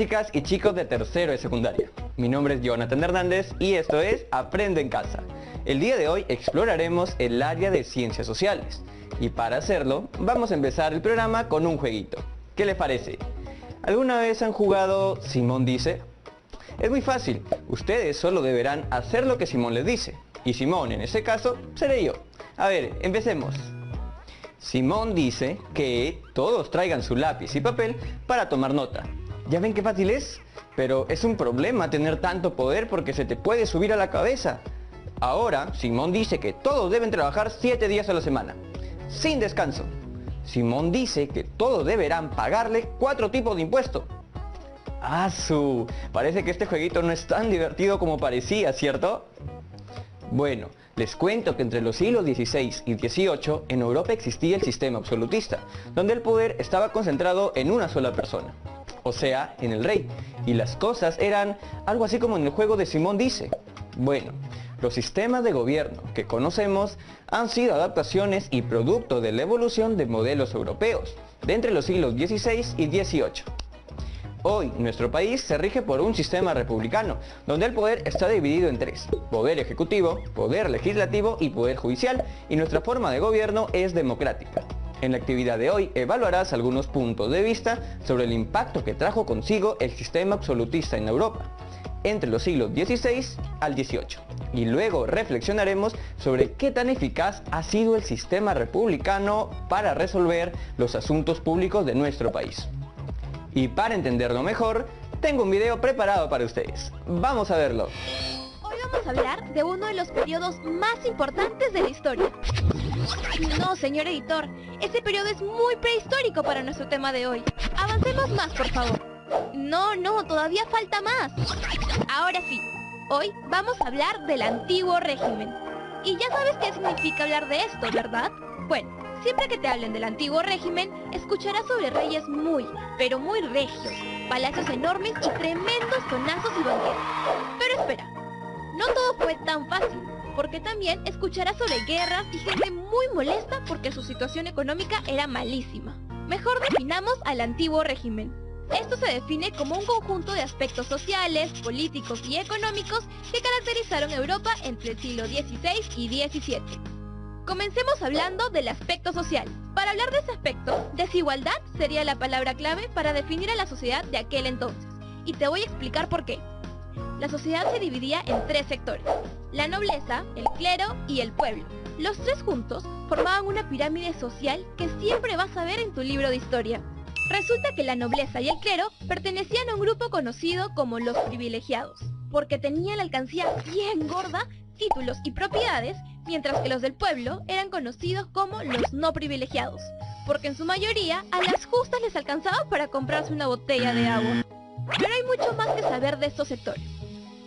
chicas y chicos de tercero de secundaria. Mi nombre es Jonathan Hernández y esto es Aprende en Casa. El día de hoy exploraremos el área de ciencias sociales. Y para hacerlo, vamos a empezar el programa con un jueguito. ¿Qué les parece? ¿Alguna vez han jugado Simón dice? Es muy fácil, ustedes solo deberán hacer lo que Simón les dice. Y Simón, en este caso, seré yo. A ver, empecemos. Simón dice que todos traigan su lápiz y papel para tomar nota. ¿Ya ven qué fácil es? Pero es un problema tener tanto poder porque se te puede subir a la cabeza. Ahora, Simón dice que todos deben trabajar 7 días a la semana, sin descanso. Simón dice que todos deberán pagarle 4 tipos de impuestos. ¡Asu! Parece que este jueguito no es tan divertido como parecía, ¿cierto? Bueno, les cuento que entre los siglos XVI y XVIII en Europa existía el sistema absolutista, donde el poder estaba concentrado en una sola persona, o sea, en el rey, y las cosas eran algo así como en el juego de Simón dice. Bueno, los sistemas de gobierno que conocemos han sido adaptaciones y producto de la evolución de modelos europeos, de entre los siglos XVI y XVIII. Hoy, nuestro país se rige por un sistema republicano, donde el poder está dividido en 3, poder ejecutivo, poder legislativo y poder judicial, y nuestra forma de gobierno es democrática. En la actividad de hoy evaluarás algunos puntos de vista sobre el impacto que trajo consigo el sistema absolutista en Europa, entre los siglos XVI al XVIII, y luego reflexionaremos sobre qué tan eficaz ha sido el sistema republicano para resolver los asuntos públicos de nuestro país. Y para entenderlo mejor, tengo un video preparado para ustedes. ¡Vamos a verlo! Hoy vamos a hablar de uno de los periodos más importantes de la historia. No, señor editor, ese periodo es muy prehistórico para nuestro tema de hoy. Avancemos más, por favor. No, todavía falta más. Ahora sí, hoy vamos a hablar del antiguo régimen. Y ya sabes qué significa hablar de esto, ¿verdad? Bueno, siempre que te hablen del antiguo régimen, escucharás sobre reyes muy, pero muy regios, palacios enormes y tremendos tonazos y banquetes. Pero espera, no todo fue tan fácil, porque también escucharás sobre guerras y gente muy molesta porque su situación económica era malísima. Mejor definamos al antiguo régimen. Esto se define como un conjunto de aspectos sociales, políticos y económicos que caracterizaron a Europa entre el siglo XVI y XVII. Comencemos hablando del aspecto social. Para hablar de ese aspecto, desigualdad sería la palabra clave para definir a la sociedad de aquel entonces. Y te voy a explicar por qué. La sociedad se dividía en 3 sectores: la nobleza, el clero y el pueblo. Los 3 juntos formaban una pirámide social que siempre vas a ver en tu libro de historia. Resulta que la nobleza y el clero pertenecían a un grupo conocido como los privilegiados, porque tenían la alcancía bien gorda, títulos y propiedades, mientras que los del pueblo eran conocidos como los no privilegiados, porque en su mayoría a las justas les alcanzaba para comprarse una botella de agua. Pero hay mucho más que saber de estos sectores,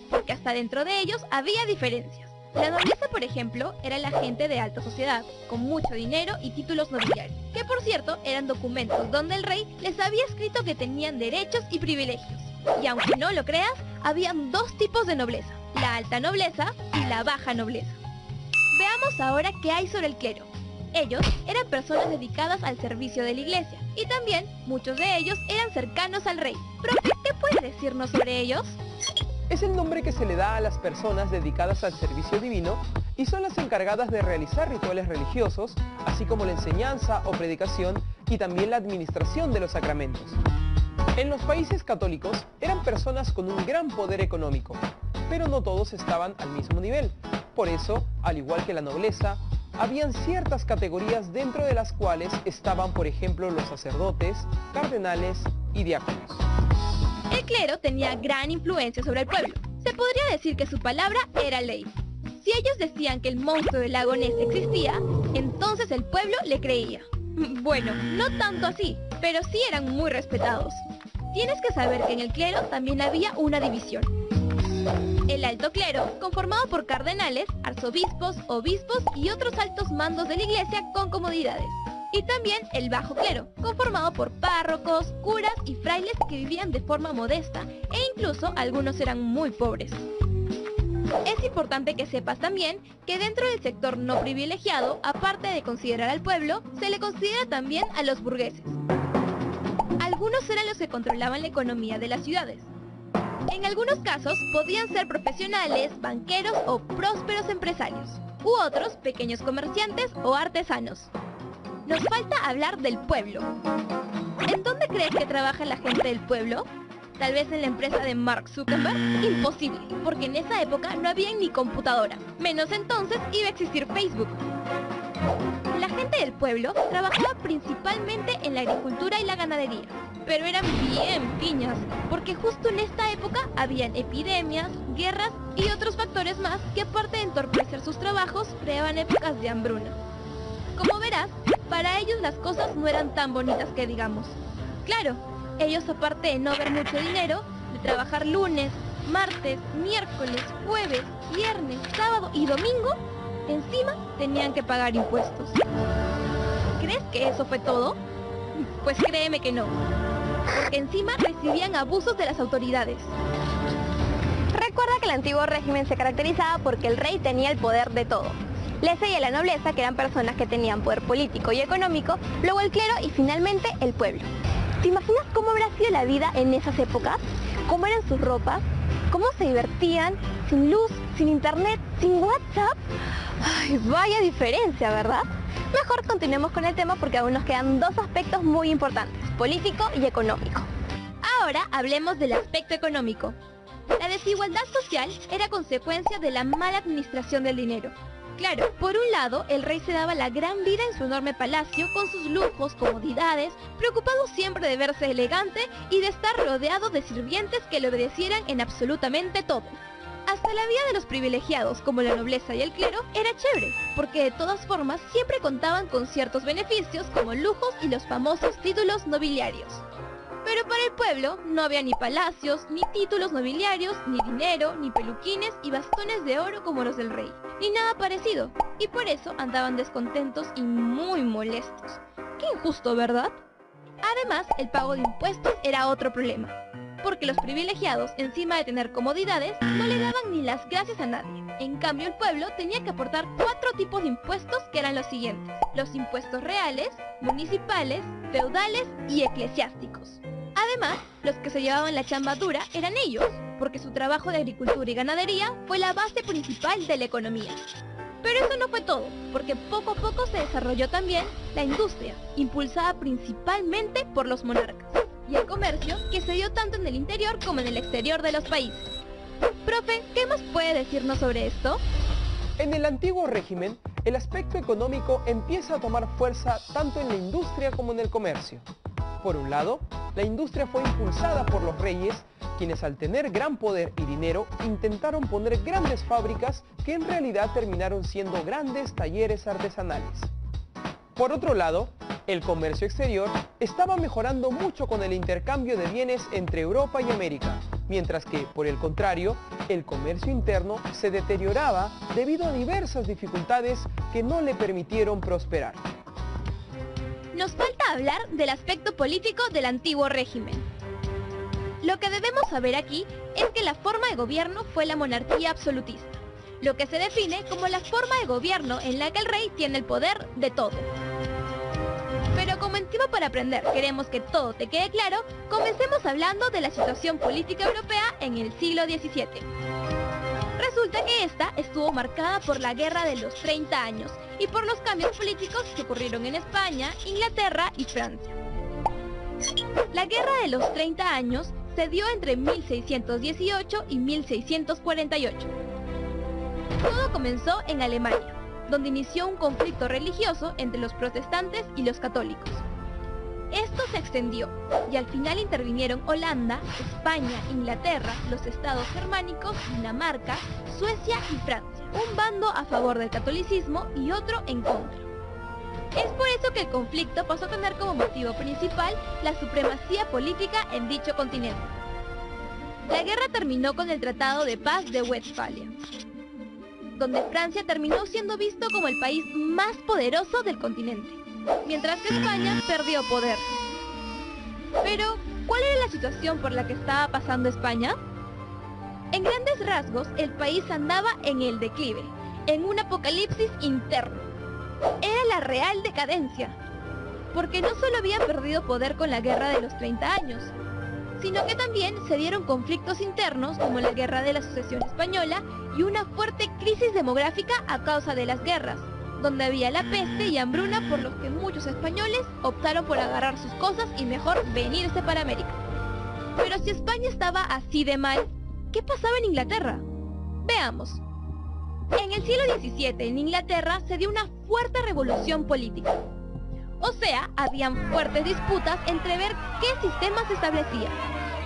porque hasta dentro de ellos había diferencias. La nobleza, por ejemplo, era la gente de alta sociedad, con mucho dinero y títulos nobiliarios, que por cierto eran documentos donde el rey les había escrito que tenían derechos y privilegios. Y aunque no lo creas, habían 2 tipos de nobleza: la alta nobleza y la baja nobleza. Veamos ahora qué hay sobre el clero. Ellos eran personas dedicadas al servicio de la iglesia, y también muchos de ellos eran cercanos al rey. Profe, ¿qué puede decirnos sobre ellos? Es el nombre que se le da a las personas dedicadas al servicio divino y son las encargadas de realizar rituales religiosos, así como la enseñanza o predicación y también la administración de los sacramentos. En los países católicos eran personas con un gran poder económico, pero no todos estaban al mismo nivel. Por eso, al igual que la nobleza, habían ciertas categorías dentro de las cuales estaban, por ejemplo, los sacerdotes, cardenales y diáconos. El clero tenía gran influencia sobre el pueblo. Se podría decir que su palabra era ley. Si ellos decían que el monstruo del lago Ness existía, entonces el pueblo le creía. Bueno, no tanto así, pero sí eran muy respetados. Tienes que saber que en el clero también había una división. El alto clero, conformado por cardenales, arzobispos, obispos y otros altos mandos de la iglesia con comodidades. Y también el bajo clero, conformado por párrocos, curas y frailes que vivían de forma modesta e incluso algunos eran muy pobres. Es importante que sepas también que dentro del sector no privilegiado, aparte de considerar al pueblo, se le considera también a los burgueses. algunos eran los que controlaban la economía de las ciudades. En algunos casos podían ser profesionales, banqueros o prósperos empresarios, u otros pequeños comerciantes o artesanos. Nos falta hablar del pueblo. ¿En dónde crees que trabaja la gente del pueblo? ¿Tal vez en la empresa de Mark Zuckerberg? Imposible, porque en esa época no había ni computadora, menos entonces iba a existir Facebook. La gente del pueblo trabajaba principalmente en la agricultura y la ganadería, pero eran bien piñas, porque justo en esta época habían epidemias, guerras y otros factores más que, aparte de entorpecer sus trabajos, creaban épocas de hambruna. Como verás, para ellos las cosas no eran tan bonitas que digamos. Claro, ellos, aparte de no ver mucho dinero, de trabajar lunes, martes, miércoles, jueves, viernes, sábado y domingo, encima tenían que pagar impuestos. ¿Crees que eso fue todo? Pues créeme que no, porque encima recibían abusos de las autoridades. Recuerda que el antiguo régimen se caracterizaba porque el rey tenía el poder de todo. Le seguía la nobleza, que eran personas que tenían poder político y económico, luego el clero y finalmente el pueblo. ¿Te imaginas cómo habrá sido la vida en esas épocas? ¿Cómo eran sus ropas? ¿Cómo se divertían? Sin luz, sin internet, sin WhatsApp. Ay, vaya diferencia, ¿verdad? Mejor continuemos con el tema porque aún nos quedan dos aspectos muy importantes, político y económico. Ahora hablemos del aspecto económico. La desigualdad social era consecuencia de la mala administración del dinero. Claro, por un lado, el rey se daba la gran vida en su enorme palacio con sus lujos, comodidades, preocupado siempre de verse elegante y de estar rodeado de sirvientes que le obedecieran en absolutamente todo. Hasta la vida de los privilegiados, como la nobleza y el clero, era chévere, porque de todas formas siempre contaban con ciertos beneficios como lujos y los famosos títulos nobiliarios. Pero para el pueblo no había ni palacios, ni títulos nobiliarios, ni dinero, ni peluquines y bastones de oro como los del rey, ni nada parecido, y por eso andaban descontentos y muy molestos. Qué injusto, ¿verdad? Además, el pago de impuestos era otro problema, porque los privilegiados, encima de tener comodidades, no le daban ni las gracias a nadie. En cambio, el pueblo tenía que aportar 4 tipos de impuestos que eran los siguientes: los impuestos reales, municipales, feudales y eclesiásticos. Además, los que se llevaban la chamba dura eran ellos, porque su trabajo de agricultura y ganadería fue la base principal de la economía. Pero eso no fue todo, porque poco a poco se desarrolló también la industria, impulsada principalmente por los monarcas, y el comercio, que se dio tanto en el interior como en el exterior de los países. Profe, ¿qué más puede decirnos sobre esto? En el antiguo régimen, el aspecto económico empieza a tomar fuerza tanto en la industria como en el comercio. Por un lado, la industria fue impulsada por los reyes, quienes al tener gran poder y dinero intentaron poner grandes fábricas que en realidad terminaron siendo grandes talleres artesanales. Por otro lado, el comercio exterior estaba mejorando mucho con el intercambio de bienes entre Europa y América, mientras que, por el contrario, el comercio interno se deterioraba debido a diversas dificultades que no le permitieron prosperar. Nos falta hablar del aspecto político del antiguo régimen. Lo que debemos saber aquí es que la forma de gobierno fue la monarquía absolutista, lo que se define como la forma de gobierno en la que el rey tiene el poder de todo. Pero como en Tiempo para Aprender queremos que todo te quede claro, comencemos hablando de la situación política europea en el siglo XVII. Resulta que esta estuvo marcada por la Guerra de los 30 años y por los cambios políticos que ocurrieron en España, Inglaterra y Francia. La Guerra de los 30 años se dio entre 1618 y 1648. Todo comenzó en Alemania, donde inició un conflicto religioso entre los protestantes y los católicos. Esto se extendió y al final intervinieron Holanda, España, Inglaterra, los estados germánicos, Dinamarca, Suecia y Francia, un bando a favor del catolicismo y otro en contra. Es por eso que el conflicto pasó a tener como motivo principal la supremacía política en dicho continente. La guerra terminó con el Tratado de Paz de Westfalia, donde Francia terminó siendo visto como el país más poderoso del continente, mientras que España perdió poder. Pero, ¿cuál era la situación por la que estaba pasando España? En grandes rasgos, el país andaba en el declive, en un apocalipsis interno. Era la real decadencia. porque no solo había perdido poder con la Guerra de los 30 años, sino que también se dieron conflictos internos como la Guerra de la Sucesión Española y una fuerte crisis demográfica a causa de las guerras, donde había la peste y hambruna, por lo que muchos españoles optaron por agarrar sus cosas y mejor venirse para América. Pero si España estaba así de mal, ¿qué pasaba en Inglaterra? Veamos. En el siglo XVII en Inglaterra se dio una fuerte revolución política. O sea, habían fuertes disputas entre ver qué sistema se establecía.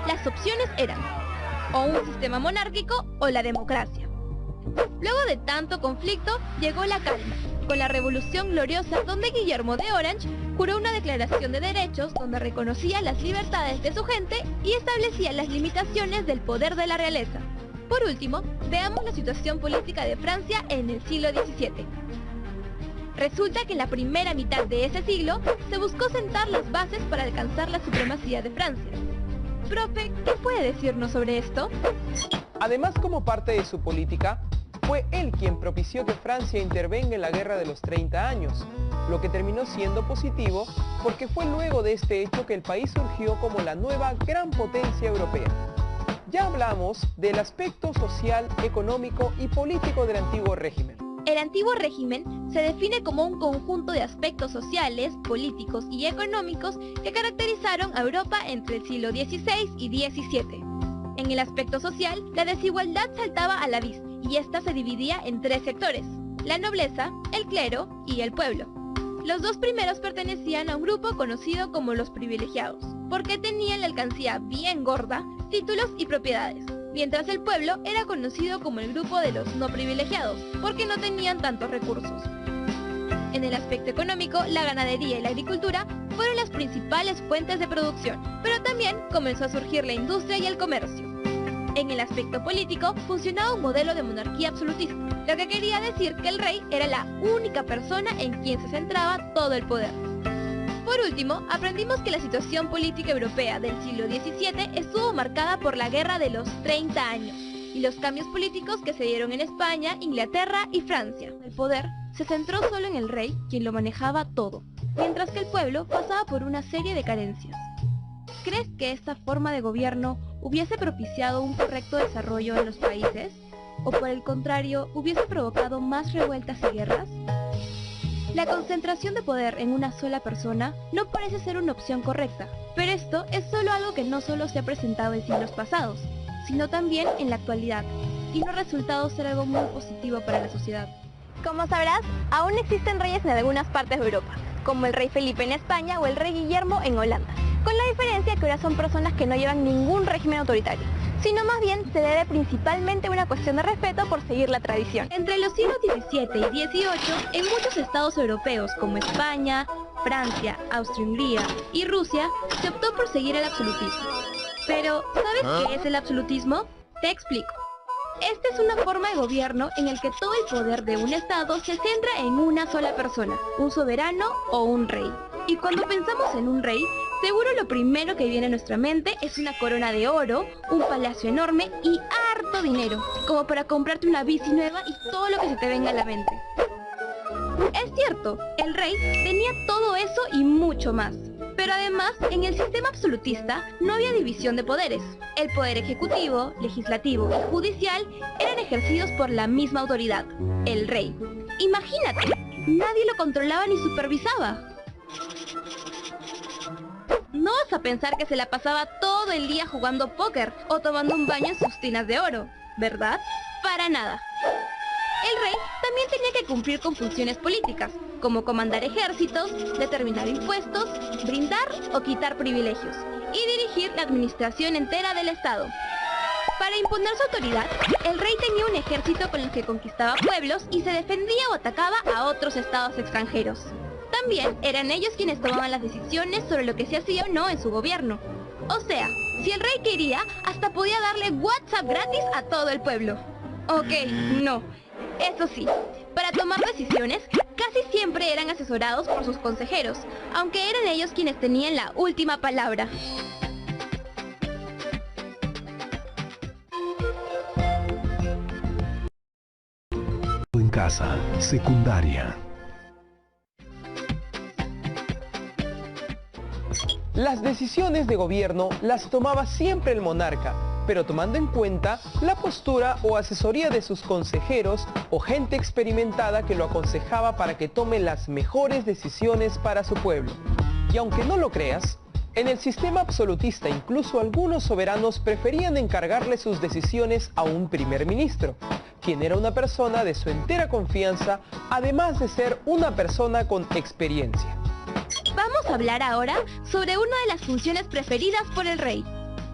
Las opciones eran o un sistema monárquico o la democracia. Luego de tanto conflicto, llegó la calma, con la Revolución Gloriosa, donde Guillermo de Orange juró una declaración de derechos donde reconocía las libertades de su gente y establecía las limitaciones del poder de la realeza. Por último, veamos la situación política de Francia en el siglo XVII. Resulta que en la primera mitad de ese siglo se buscó sentar las bases para alcanzar la supremacía de Francia. Profe, ¿qué puede decirnos sobre esto? Además, como parte de su política, fue él quien propició que Francia intervenga en la Guerra de los 30 años, lo que terminó siendo positivo porque fue luego de este hecho que el país surgió como la nueva gran potencia europea. Ya hablamos del aspecto social, económico y político del antiguo régimen. El antiguo régimen se define como un conjunto de aspectos sociales, políticos y económicos que caracterizaron a Europa entre el siglo XVI y XVII. En el aspecto social, la desigualdad saltaba a la vista y esta se dividía en tres sectores: la nobleza, el clero y el pueblo. Los dos primeros pertenecían a un grupo conocido como los privilegiados, porque tenían la alcancía bien gorda, títulos y propiedades, mientras el pueblo era conocido como el grupo de los no privilegiados, porque no tenían tantos recursos. En el aspecto económico, la ganadería y la agricultura fueron las principales fuentes de producción, pero también comenzó a surgir la industria y el comercio. En el aspecto político, funcionaba un modelo de monarquía absolutista, lo que quería decir que el rey era la única persona en quien se centraba todo el poder. Por último, aprendimos que la situación política europea del siglo XVII estuvo marcada por la Guerra de los 30 años y los cambios políticos que se dieron en España, Inglaterra y Francia. El poder se centró solo en el rey, quien lo manejaba todo, mientras que el pueblo pasaba por una serie de carencias. ¿Crees que esta forma de gobierno hubiese propiciado un correcto desarrollo en los países? ¿O por el contrario, hubiese provocado más revueltas y guerras? La concentración de poder en una sola persona no parece ser una opción correcta, pero esto es solo algo que no solo se ha presentado en siglos pasados, sino también en la actualidad, y no ha resultado ser algo muy positivo para la sociedad. Como sabrás, aún existen reyes en algunas partes de Europa, como el rey Felipe en España o el rey Guillermo en Holanda, con la diferencia que ahora son personas que no llevan ningún régimen autoritario, sino más bien se debe principalmente a una cuestión de respeto por seguir la tradición. Entre los siglos XVII y XVIII, en muchos estados europeos como España, Francia, Austria-Hungría y Rusia, se optó por seguir el absolutismo. Pero, ¿sabes qué es el absolutismo? Te explico. Esta es una forma de gobierno en el que todo el poder de un estado se centra en una sola persona, un soberano o un rey. Y cuando pensamos en un rey, seguro lo primero que viene a nuestra mente es una corona de oro, un palacio enorme y harto dinero, como para comprarte una bici nueva y todo lo que se te venga a la mente. Es cierto, el rey tenía todo eso y mucho más. Pero además, en el sistema absolutista no había división de poderes. El poder ejecutivo, legislativo y judicial eran ejercidos por la misma autoridad, el rey. Imagínate, nadie lo controlaba ni supervisaba. No vas a pensar que se la pasaba todo el día jugando póker o tomando un baño en sus tinas de oro, ¿verdad? Para nada. El rey también tenía que cumplir con funciones políticas, como comandar ejércitos, determinar impuestos, brindar o quitar privilegios, y dirigir la administración entera del Estado. Para imponer su autoridad, el rey tenía un ejército con el que conquistaba pueblos y se defendía o atacaba a otros estados extranjeros. También eran ellos quienes tomaban las decisiones sobre lo que se hacía o no en su gobierno. O sea, si el rey quería, hasta podía darle WhatsApp gratis a todo el pueblo. Ok, no. Eso sí, para tomar decisiones, casi siempre eran asesorados por sus consejeros, aunque eran ellos quienes tenían la última palabra. En casa, secundaria. Las decisiones de gobierno las tomaba siempre el monarca, pero tomando en cuenta la postura o asesoría de sus consejeros o gente experimentada que lo aconsejaba para que tome las mejores decisiones para su pueblo. Y aunque no lo creas, en el sistema absolutista incluso algunos soberanos preferían encargarle sus decisiones a un primer ministro, quien era una persona de su entera confianza, además de ser una persona con experiencia. Vamos a hablar ahora sobre una de las funciones preferidas por el rey.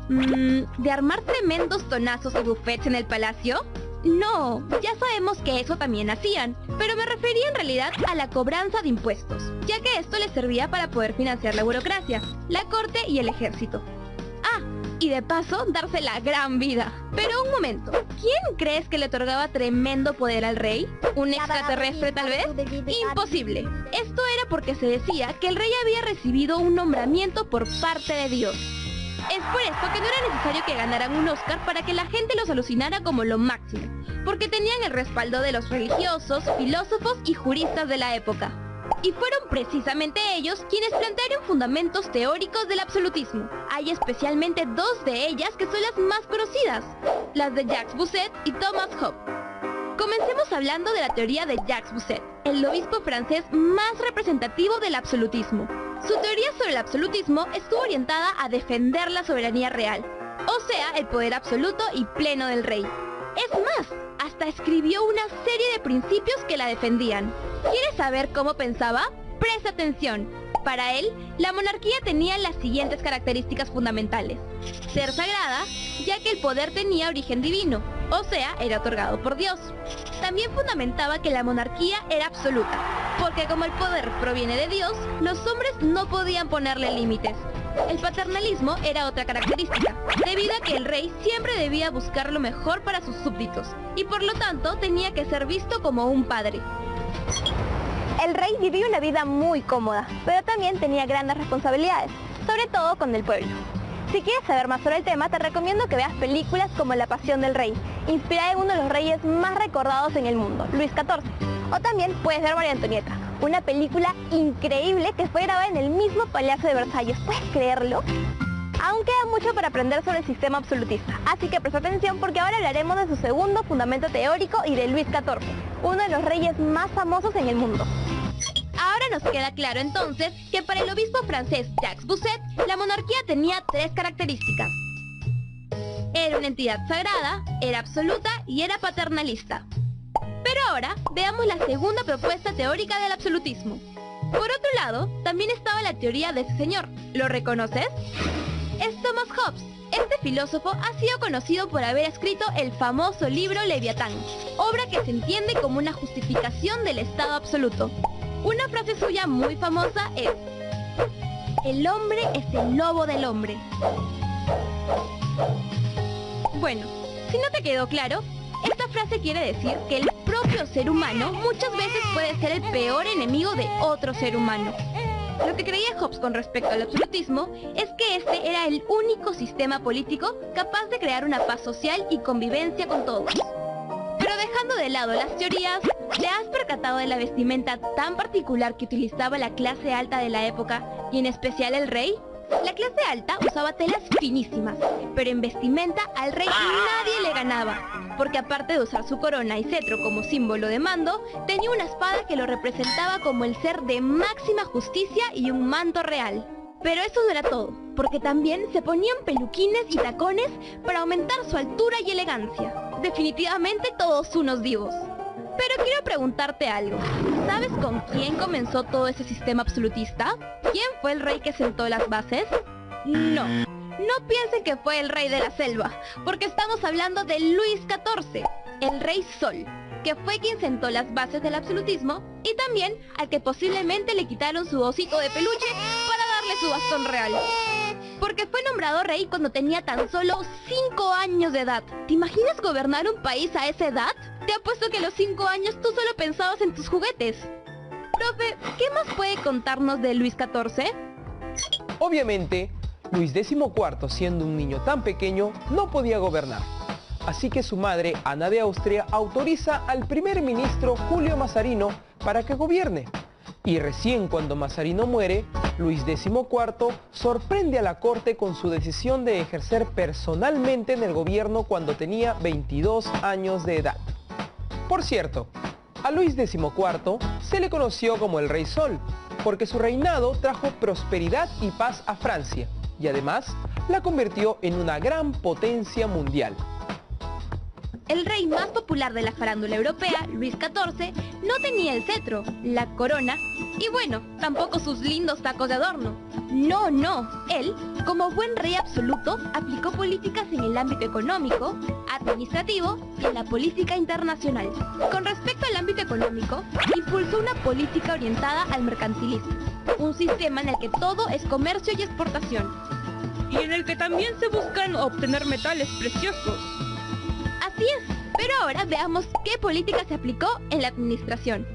¿De armar tremendos tonazos y buffets en el palacio? No, ya sabemos que eso también hacían, pero me refería en realidad a la cobranza de impuestos, ya que esto les servía para poder financiar la burocracia, la corte y el ejército. Ah, y de paso, darse la gran vida. Pero un momento, ¿quién crees que le otorgaba tremendo poder al rey? ¿Un extraterrestre tal vez? Imposible. Esto era porque se decía que el rey había recibido un nombramiento por parte de Dios. Es por esto que no era necesario que ganaran un Oscar para que la gente los alucinara como lo máximo, porque tenían el respaldo de los religiosos, filósofos y juristas de la época. Y fueron precisamente ellos quienes plantearon fundamentos teóricos del absolutismo. Hay especialmente dos de ellas que son las más conocidas, las de Jacques Bossuet y Thomas Hobbes. Comencemos hablando de la teoría de Jacques Bossuet, el obispo francés más representativo del absolutismo. Su teoría sobre el absolutismo estuvo orientada a defender la soberanía real, o sea, el poder absoluto y pleno del rey. Es más, hasta escribió una serie de principios que la defendían. ¿Quieres saber cómo pensaba? Presta atención. Para él, la monarquía tenía las siguientes características fundamentales. Ser sagrada, ya que el poder tenía origen divino, o sea, era otorgado por Dios. También fundamentaba que la monarquía era absoluta, porque como el poder proviene de Dios, los hombres no podían ponerle límites. El paternalismo era otra característica, debido a que el rey siempre debía buscar lo mejor para sus súbditos, y por lo tanto tenía que ser visto como un padre. El rey vivía una vida muy cómoda, pero también tenía grandes responsabilidades, sobre todo con el pueblo. Si quieres saber más sobre el tema, te recomiendo que veas películas como La Pasión del Rey, inspirada en uno de los reyes más recordados en el mundo, Luis XIV. O también puedes ver María Antonieta, una película increíble que fue grabada en el mismo Palacio de Versalles. ¿Puedes creerlo? Aún queda mucho para aprender sobre el sistema absolutista, así que presta atención porque ahora hablaremos de su segundo fundamento teórico y de Luis XIV, uno de los reyes más famosos en el mundo. Ahora nos queda claro entonces que para el obispo francés Jacques Bossuet, la monarquía tenía tres características. Era una entidad sagrada, era absoluta y era paternalista. Pero ahora veamos la segunda propuesta teórica del absolutismo. Por otro lado, también estaba la teoría de ese señor. ¿Lo reconoces? Es Thomas Hobbes. Este filósofo ha sido conocido por haber escrito el famoso libro Leviatán, obra que se entiende como una justificación del Estado absoluto. Una frase suya muy famosa es: el hombre es el lobo del hombre. Bueno, si no te quedó claro, esta frase quiere decir que el propio ser humano muchas veces puede ser el peor enemigo de otro ser humano. Lo que creía Hobbes con respecto al absolutismo es que este era el único sistema político capaz de crear una paz social y convivencia con todos. Pero dejando de lado las teorías, ¿te has percatado de la vestimenta tan particular que utilizaba la clase alta de la época, y en especial el rey? La clase alta usaba telas finísimas, pero en vestimenta al rey nadie le ganaba, porque aparte de usar su corona y cetro como símbolo de mando, tenía una espada que lo representaba como el ser de máxima justicia y un manto real. Pero eso no era todo, porque también se ponían peluquines y tacones para aumentar su altura y elegancia. Definitivamente todos unos divos. Pero quiero preguntarte algo. ¿Sabes con quién comenzó todo ese sistema absolutista? ¿Quién fue el rey que sentó las bases? No. No piensen que fue el rey de la selva, porque estamos hablando de Luis XIV, el rey Sol, que fue quien sentó las bases del absolutismo y también al que posiblemente le quitaron su osito de peluche para darle su bastón real. Porque fue nombrado rey cuando tenía tan solo 5 años de edad. ¿Te imaginas gobernar un país a esa edad? Te apuesto que a los 5 años tú solo pensabas en tus juguetes. Profe, ¿qué más puede contarnos de Luis XIV? Obviamente, Luis XIV, siendo un niño tan pequeño, no podía gobernar. Así que su madre, Ana de Austria, autoriza al primer ministro Julio Mazarino para que gobierne. Y recién cuando Mazarino muere, Luis XIV sorprende a la corte con su decisión de ejercer personalmente en el gobierno cuando tenía 22 años de edad. Por cierto, a Luis XIV se le conoció como el Rey Sol, porque su reinado trajo prosperidad y paz a Francia, y además la convirtió en una gran potencia mundial. El rey más popular de la farándula europea, Luis XIV, no tenía el cetro, la corona y bueno, tampoco sus lindos tacos de adorno. No, él, como buen rey absoluto, aplicó políticas en el ámbito económico, administrativo y en la política internacional. Con respecto al ámbito económico, impulsó una política orientada al mercantilismo, un sistema en el que todo es comercio y exportación. Y en el que también se buscan obtener metales preciosos. Así es, pero ahora veamos qué política se aplicó en la administración.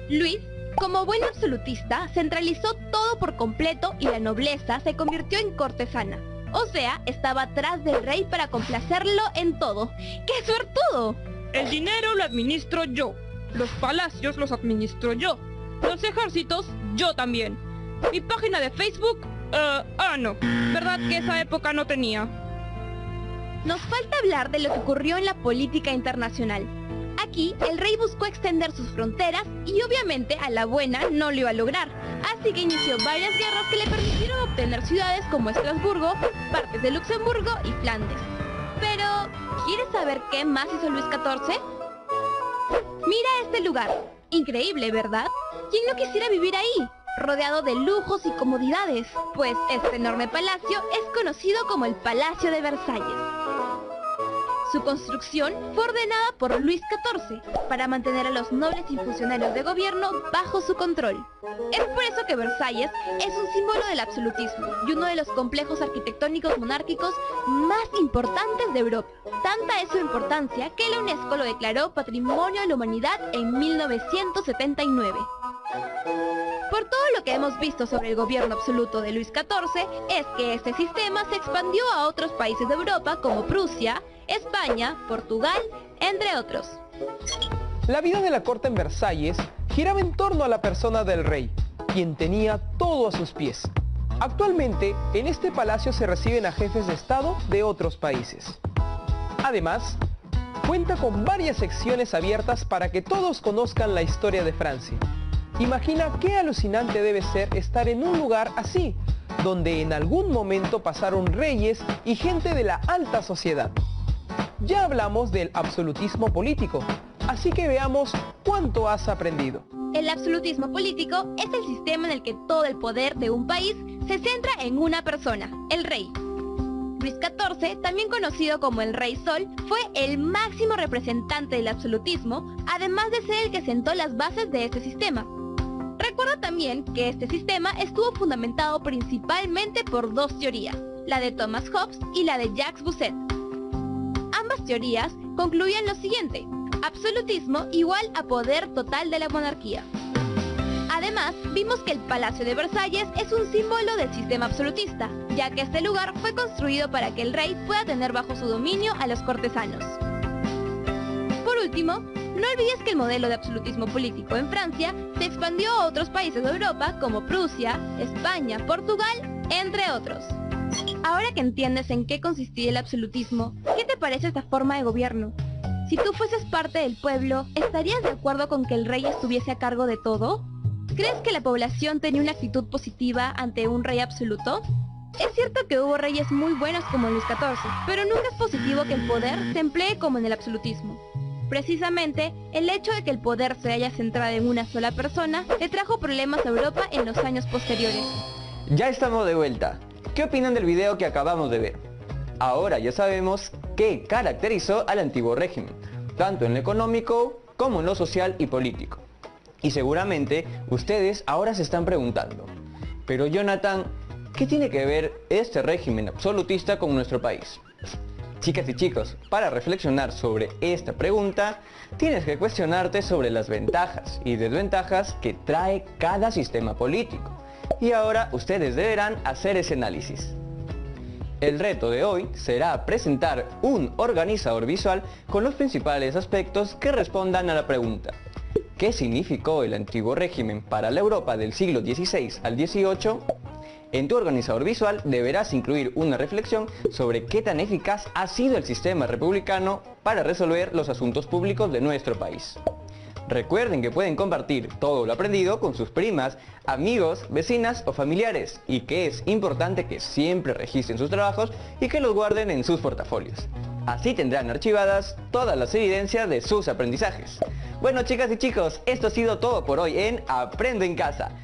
Luis, como buen absolutista, centralizó todo por completo y la nobleza se convirtió en cortesana. O sea, estaba atrás del rey para complacerlo en todo. ¡Qué suertudo! El dinero lo administro yo. Los palacios los administro yo. Los ejércitos, yo también. Mi página de Facebook, no. ¿Verdad que esa época no tenía? Nos falta hablar de lo que ocurrió en la política internacional. Aquí, el rey buscó extender sus fronteras y obviamente a la buena no lo iba a lograr. Así que inició varias guerras que le permitieron obtener ciudades como Estrasburgo, partes de Luxemburgo y Flandes. Pero, ¿quieres saber qué más hizo Luis XIV? Mira este lugar. Increíble, ¿verdad? ¿Quién no quisiera vivir ahí? Rodeado de lujos y comodidades, pues este enorme palacio es conocido como el Palacio de Versalles. Su construcción fue ordenada por Luis XIV para mantener a los nobles y funcionarios de gobierno bajo su control. Es por eso que Versalles es un símbolo del absolutismo y uno de los complejos arquitectónicos monárquicos más importantes de Europa. Tanta es su importancia que la UNESCO lo declaró Patrimonio de la Humanidad en 1979. Por todo lo que hemos visto sobre el gobierno absoluto de Luis XIV, es que este sistema se expandió a otros países de Europa como Prusia, España, Portugal, entre otros. La vida de la corte en Versalles giraba en torno a la persona del rey, quien tenía todo a sus pies. Actualmente, en este palacio se reciben a jefes de estado de otros países. Además, cuenta con varias secciones abiertas para que todos conozcan la historia de Francia. Imagina qué alucinante debe ser estar en un lugar así, donde en algún momento pasaron reyes y gente de la alta sociedad. Ya hablamos del absolutismo político, así que veamos cuánto has aprendido. El absolutismo político es el sistema en el que todo el poder de un país se centra en una persona, el rey. Luis XIV, también conocido como el Rey Sol, fue el máximo representante del absolutismo, además de ser el que sentó las bases de este sistema. Recuerda también que este sistema estuvo fundamentado principalmente por dos teorías, la de Thomas Hobbes y la de Jacques Bousset. Ambas teorías concluían lo siguiente: absolutismo igual a poder total de la monarquía. Además, vimos que el Palacio de Versalles es un símbolo del sistema absolutista, ya que este lugar fue construido para que el rey pueda tener bajo su dominio a los cortesanos. Por último, no olvides que el modelo de absolutismo político en Francia se expandió a otros países de Europa como Prusia, España, Portugal, entre otros. Ahora que entiendes en qué consistía el absolutismo, ¿qué te parece esta forma de gobierno? Si tú fueses parte del pueblo, ¿estarías de acuerdo con que el rey estuviese a cargo de todo? ¿Crees que la población tenía una actitud positiva ante un rey absoluto? Es cierto que hubo reyes muy buenos como Luis XIV, pero nunca es positivo que el poder se emplee como en el absolutismo. Precisamente, el hecho de que el poder se haya centrado en una sola persona le trajo problemas a Europa en los años posteriores. Ya estamos de vuelta. ¿Qué opinan del video que acabamos de ver? Ahora ya sabemos qué caracterizó al antiguo régimen, tanto en lo económico como en lo social y político. Y seguramente ustedes ahora se están preguntando, pero Jonathan, ¿qué tiene que ver este régimen absolutista con nuestro país? Chicas y chicos, para reflexionar sobre esta pregunta, tienes que cuestionarte sobre las ventajas y desventajas que trae cada sistema político. Y ahora ustedes deberán hacer ese análisis. El reto de hoy será presentar un organizador visual con los principales aspectos que respondan a la pregunta: qué significó el antiguo régimen para la Europa del siglo XVI al XVIII, en tu organizador visual deberás incluir una reflexión sobre qué tan eficaz ha sido el sistema republicano para resolver los asuntos públicos de nuestro país. Recuerden que pueden compartir todo lo aprendido con sus primas, amigos, vecinas o familiares, y que es importante que siempre registren sus trabajos y que los guarden en sus portafolios. Así tendrán archivadas todas las evidencias de sus aprendizajes. Bueno, chicas y chicos, esto ha sido todo por hoy en Aprendo en Casa.